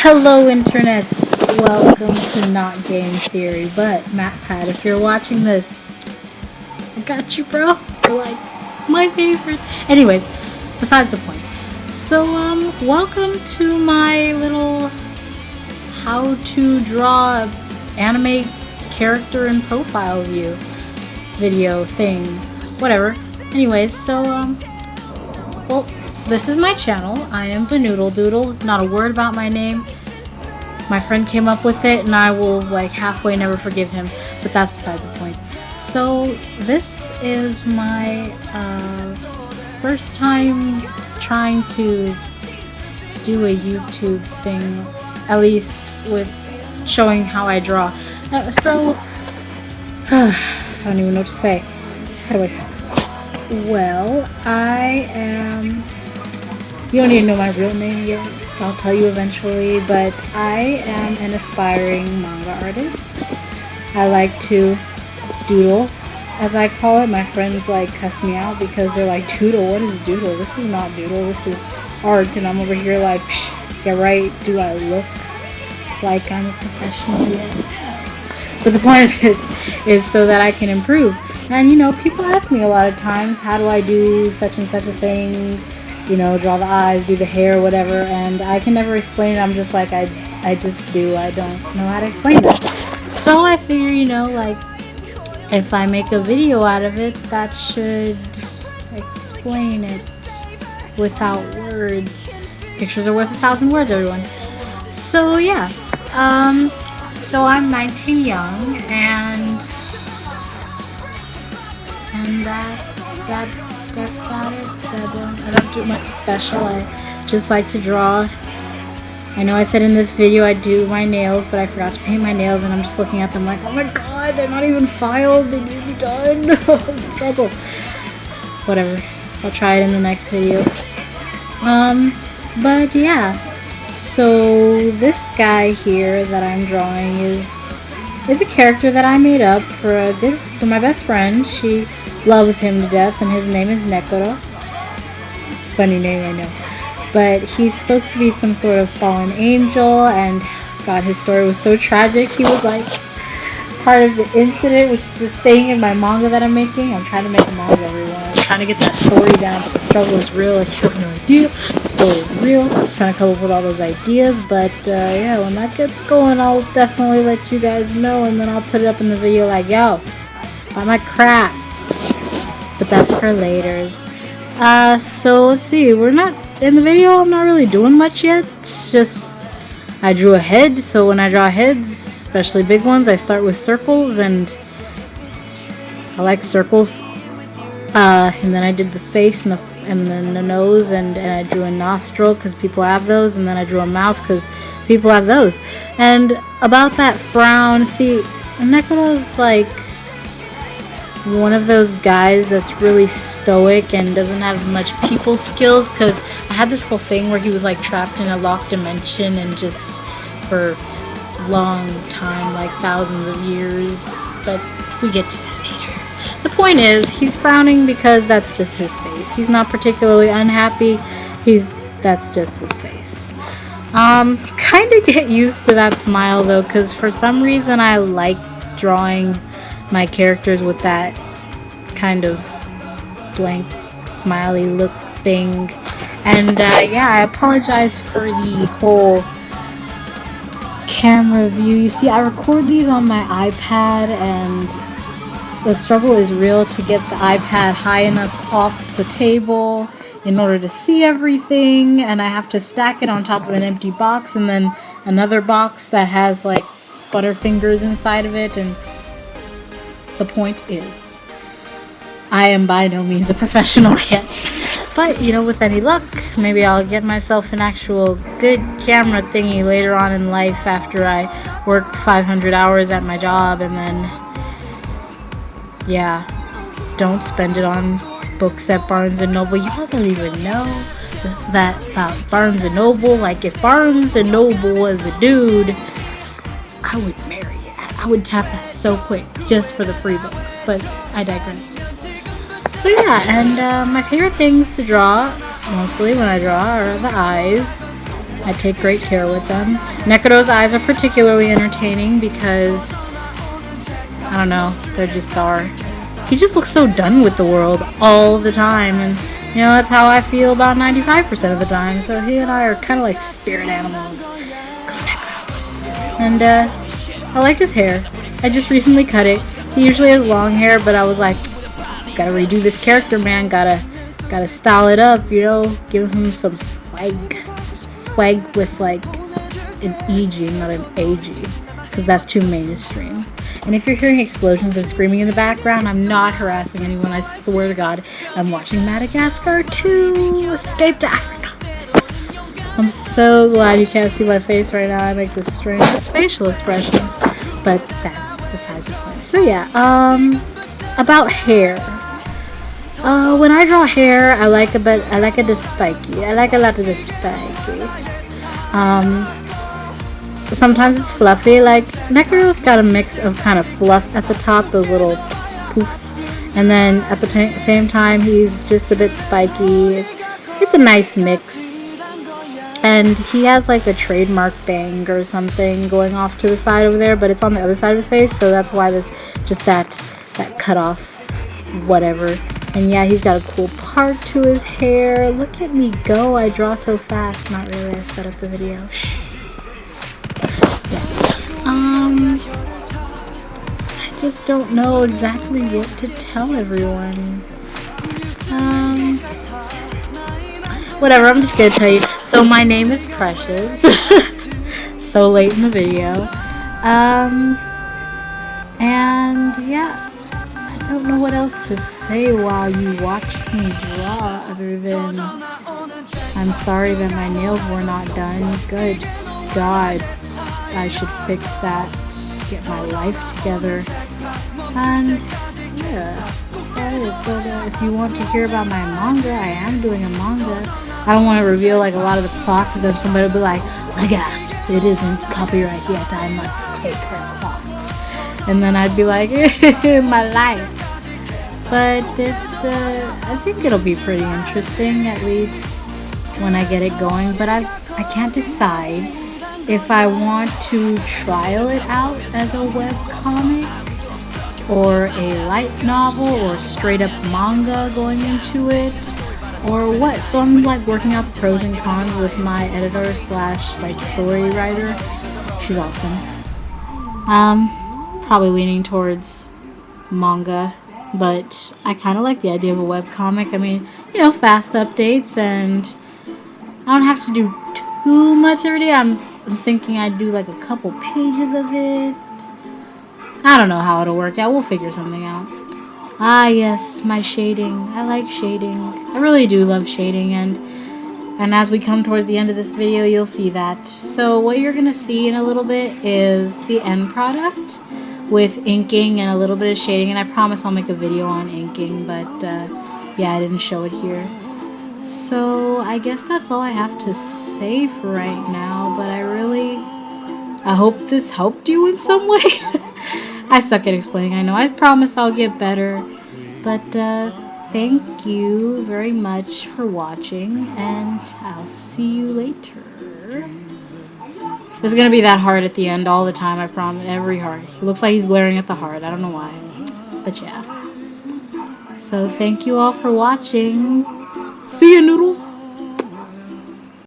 Hello, Internet. Welcome to Not Game Theory. But, MatPat, if you're watching this, I got you, bro. You're like my favorite. Anyways, besides the point. So, welcome to my little how to draw anime character and profile view video thing. Whatever. Anyways, so, well, this is my channel. I am Banoodle Doodle. Not a word about my name. My friend came up with it, and I will like halfway never forgive him. But that's beside the point. So this is my first time trying to do a YouTube thing, at least with showing how I draw. So I don't even know what to say. How do I start? Well, I am. You don't even know my real name yet. I'll tell you eventually, but I am an aspiring manga artist. I like to doodle, as I call it. My friends like cuss me out because they're like, doodle? What is doodle? This is not doodle, this is art. And I'm over here like, psh, yeah right, do I look like I'm a professional yet? But the point of this is so that I can improve. And you know, people ask me a lot of times, how do I do such and such a thing? You know, draw the eyes, do the hair, whatever, and I can never explain it. I'm just like, I just do. I don't know how to explain that. So I figure, you know, like, if I make a video out of it, that should explain it without words. Pictures are worth 1,000 words, everyone. So, yeah. So I'm 19 young, and that's about it. I don't do much special. I just like to draw. I know I said in this video I do my nails, but I forgot to paint my nails, and I'm just looking at them like, oh my god, they're not even filed. They need to be done. Struggle. Whatever. I'll try it in the next video. But yeah. So this guy here that I'm drawing is a character that I made up for my best friend. She loves him to death, and his name is Nekoro. Funny name, I know. But he's supposed to be some sort of fallen angel, and God, his story was so tragic. He was like part of the incident, which is this thing in my manga that I'm making. I'm trying to make a manga, everyone. I'm trying to get that story down, but the struggle is real. Like, you have no idea. The story is real. I'm trying to come up with all those ideas, but yeah, when that gets going, I'll definitely let you guys know, and then I'll put it up in the video like, yo, buy my crap. But that's for laters. So let's see, we're not in the video. I'm not really doing much yet. Just I drew a head, so when I draw heads, especially big ones, I start with circles, and I like circles. And then I did the face and then the nose, and I drew a nostril because people have those, and then I drew a mouth because people have those. And about that frown, see, Nekoro's like one of those guys that's really stoic and doesn't have much people skills, because I had this whole thing where he was like trapped in a locked dimension and just for long time, like thousands of years, but we get to that later. The point is, he's frowning because that's just his face. He's not particularly unhappy. That's just his face. Kind of get used to that smile though, because for some reason I like drawing my characters with that kind of blank smiley look thing. And yeah, I apologize for the whole camera view. You see, I record these on my iPad, and the struggle is real to get the iPad high enough off the table in order to see everything, and I have to stack it on top of an empty box, and then another box that has like Butterfingers inside of it. And the point is, I am by no means a professional yet. But, you know, with any luck, maybe I'll get myself an actual good camera thingy later on in life after I work 500 hours at my job, and then, yeah, don't spend it on books at Barnes & Noble. Y'all don't even know that about Barnes & Noble. Like, if Barnes & Noble was a dude, I would marry it. I would tap that so quick just for the free books, but I digress. So yeah, and my favorite things to draw, mostly when I draw, are the eyes. I take great care with them. Nekoto's eyes are particularly entertaining because, I don't know, they're just are. He just looks so done with the world all the time, and you know, that's how I feel about 95% of the time. So he and I are kind of like spirit animals. Go Neko. And I like his hair. I just recently cut it. He usually has long hair, but I was like, gotta redo this character, man. Gotta style it up, you know, give him some swag with like an EG, not an AG, because that's too mainstream. And if you're hearing explosions and screaming in the background, I'm not harassing anyone. I swear to God, I'm watching Madagascar 2: Escape to Africa. I'm so glad you can't see my face right now. I make the strangest facial expressions, but that's besides the point. So yeah, about hair. When I draw hair, I like a the spiky. I like a lot of the spikies. Sometimes it's fluffy. Like Nekoto's got a mix of kind of fluff at the top, those little poofs, and then at the same time he's just a bit spiky. It's a nice mix. And he has like a trademark bang or something going off to the side over there, but it's on the other side of his face, so that's why this just that cut off whatever. And yeah, he's got a cool part to his hair. Look at me go. I draw so fast. Not really. I sped up the video. Shh. Yeah. I just don't know exactly what to tell everyone. Whatever, I'm just gonna tell you. So my name is Precious. So late in the video. And yeah, I don't know what else to say while you watch me draw other than I'm sorry that my nails were not done. Good God, I should fix that, get my life together. And yeah, but if you want to hear about my manga, I am doing a manga. I don't want to reveal like a lot of the plot because then somebody will be like, I guess it isn't copyright yet, I must take her plot. And then I'd be like, my life. But I think it'll be pretty interesting, at least when I get it going. But I can't decide if I want to trial it out as a web comic or a light novel or straight up manga going into it or what. So I'm like working out the pros and cons with my editor slash like story writer. She's awesome. Probably leaning towards manga, but I kind of like the idea of a webcomic. I mean, you know, fast updates, and I don't have to do too much every day. I'm thinking I'd do like a couple pages of it. I don't know how it'll work out. We'll figure something out. Ah, yes, my shading. I like shading. I really do love shading, and as we come towards the end of this video, you'll see that. So what you're going to see in a little bit is the end product with inking and a little bit of shading, and I promise I'll make a video on inking, but yeah, I didn't show it here. So I guess that's all I have to say for right now, but I hope this helped you in some way. I suck at explaining, I know. I promise I'll get better. But thank you very much for watching, and I'll see you later. It's gonna be that heart at the end all the time, I promise. Every heart. It looks like he's glaring at the heart. I don't know why. But yeah. So thank you all for watching. See ya, noodles!